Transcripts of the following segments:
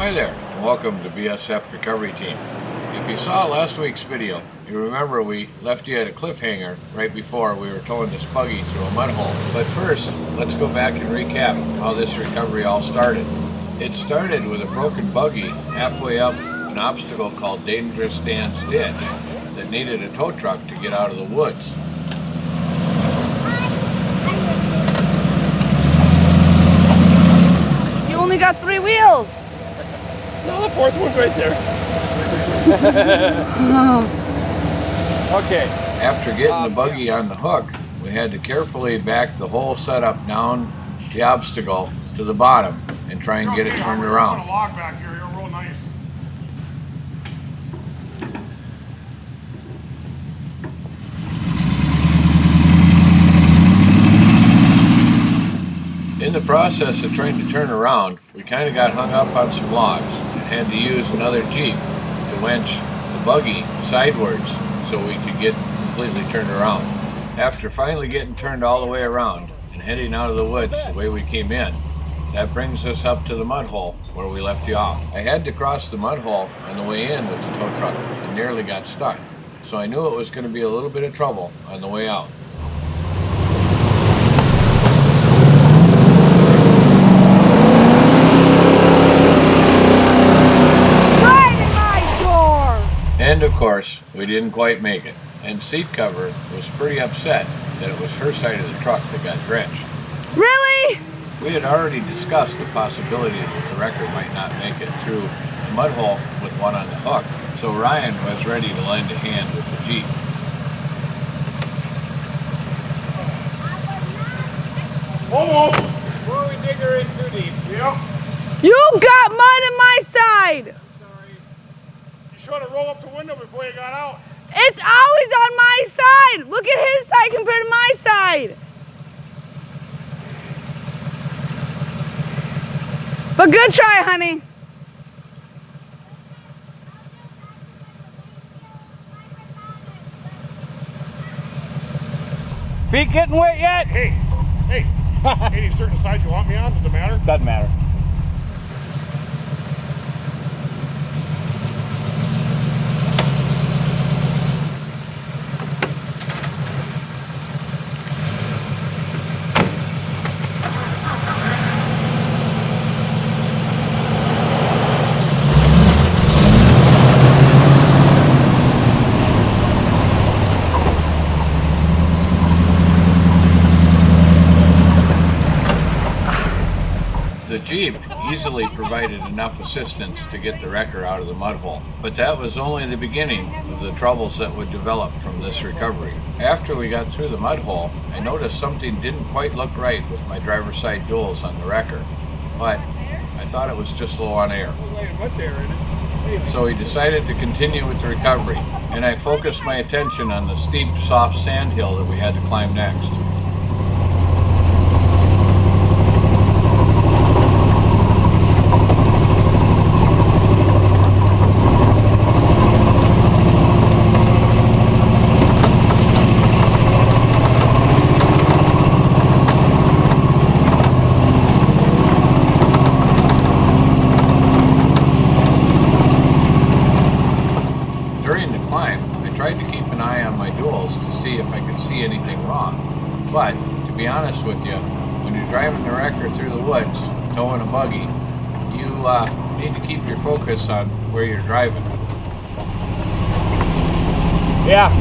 Hi there, and welcome to BSF Recovery Team. If you saw last week's video, you remember we left you at a cliffhanger right before we were towing this buggy through a mud hole. But first, let's go back and recap how this recovery all started. It started with a broken buggy halfway up an obstacle called Dangerous DANS ditch that needed a tow truck to get out of the woods. You only got 3 wheels! No, the 4th one's right there. Okay. After getting the buggy on the hook, we had to carefully back the whole setup down the obstacle to the bottom and try and get it turned around. Put a log back here, you're real nice. In the process of trying to turn around, we kind of got hung up on some logs and had to use another Jeep to winch the buggy sidewards so we could get completely turned around. After finally getting turned all the way around and heading out of the woods the way we came in, that brings us up to the mud hole where we left you off. I had to cross the mud hole on the way in with the tow truck and nearly got stuck, so I knew it was going to be a little bit of trouble on the way out. And of course, we didn't quite make it, and seat cover was pretty upset that it was her side of the truck that got drenched. Really? We had already discussed the possibility that the wrecker might not make it through the mud hole with one on the hook, so Ryan was ready to lend a hand with the Jeep. Almost! Before we dig her in too deep. Yeah. You got mud in my side! You should have rolled up the window before you got out. It's always on my side! Look at his side compared to my side! But good try, honey. Feet getting wet yet? Hey, any certain side you want me on? Does it matter? Doesn't matter. The Jeep easily provided enough assistance to get the wrecker out of the mud hole, but that was only the beginning of the troubles that would develop from this recovery. After we got through the mud hole, I noticed something didn't quite look right with my driver's side duals on the wrecker, but I thought it was just low on air. So we decided to continue with the recovery, and I focused my attention on the steep, soft sand hill that we had to climb next. During the climb, I tried to keep an eye on my duals to see if I could see anything wrong. But, to be honest with you, when you're driving the wrecker through the woods, towing a buggy, you need to keep your focus on where you're driving. Yeah.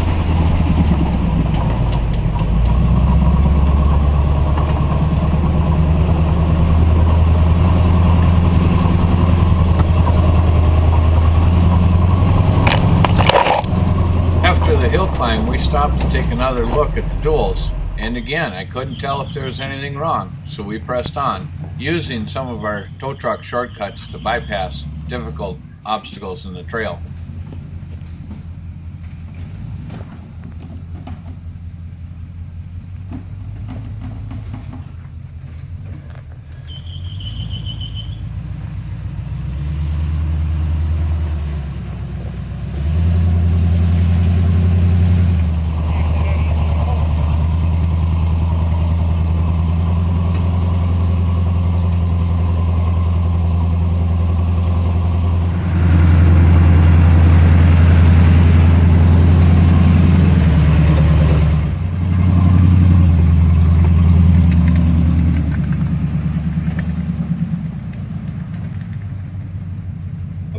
After the hill climb, we stopped to take another look at the duals, and again, I couldn't tell if there was anything wrong, so we pressed on, using some of our tow truck shortcuts to bypass difficult obstacles in the trail.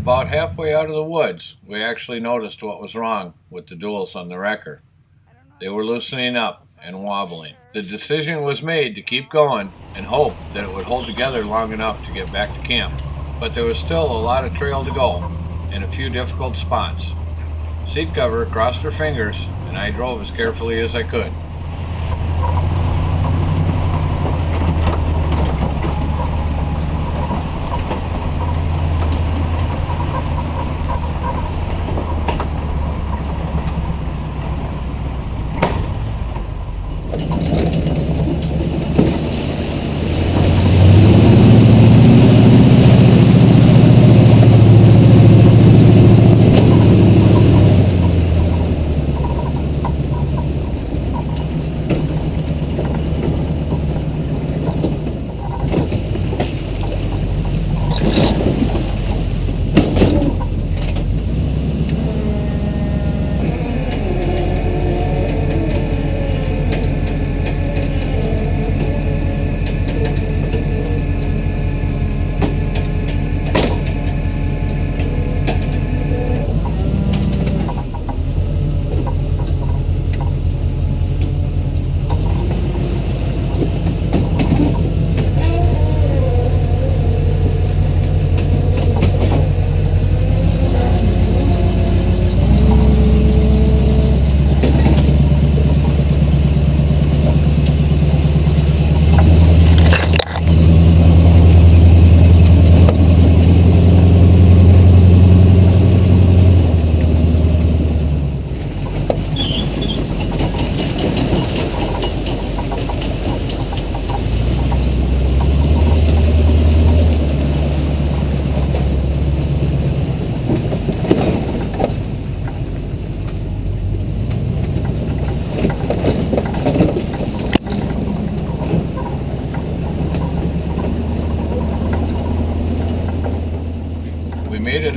About halfway out of the woods, we actually noticed what was wrong with the duals on the wrecker. They were loosening up and wobbling. The decision was made to keep going and hope that it would hold together long enough to get back to camp. But there was still a lot of trail to go and a few difficult spots. Seat cover crossed her fingers, and I drove as carefully as I could.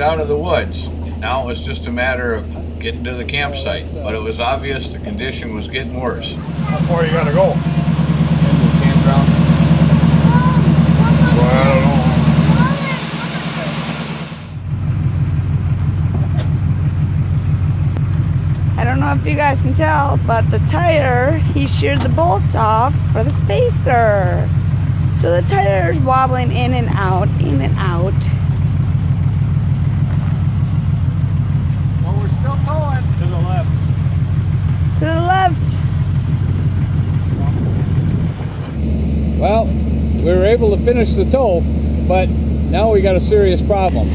Out of the woods. Now it was just a matter of getting to the campsite, but it was obvious the condition was getting worse. How far you gotta go? Into the campground? Well, I don't know. I don't know if you guys can tell, but the tire, he sheared the bolt off for the spacer. So the tire is wobbling in and out, in and out. To the left. To the left. Well, we were able to finish the tow, but now we got a serious problem.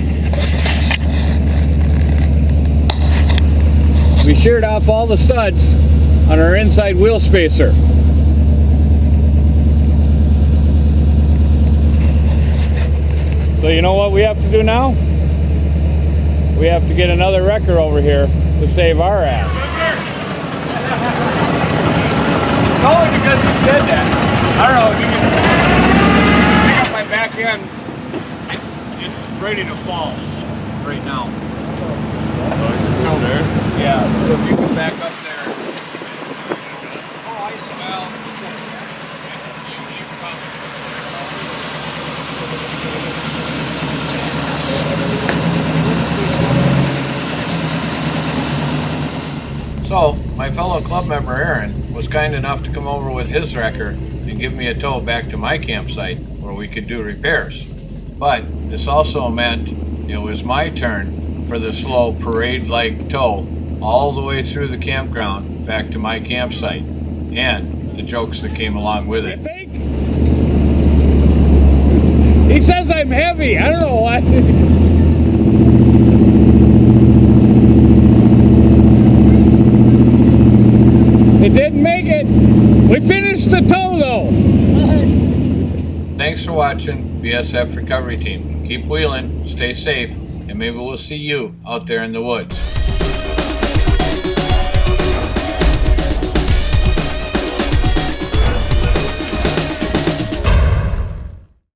We sheared off all the studs on our inside wheel spacer. So you know what we have to do now? We have to get another wrecker over here to save our ass. It's only because you said that. I don't know, you can pick up my back end. It's ready to fall right now. Oh, it's still there? Yeah, so if you can back up there. Oh, I smell. So, my fellow club member Aaron was kind enough to come over with his wrecker and give me a tow back to my campsite where we could do repairs. But this also meant it was my turn for the slow parade-like tow all the way through the campground back to my campsite, and the jokes that came along with it. He says I'm heavy. I don't know why. It didn't make it. We finished the tow though. Thanks for watching, BSF Recovery Team. Keep wheeling, stay safe, and maybe we'll see you out there in the woods.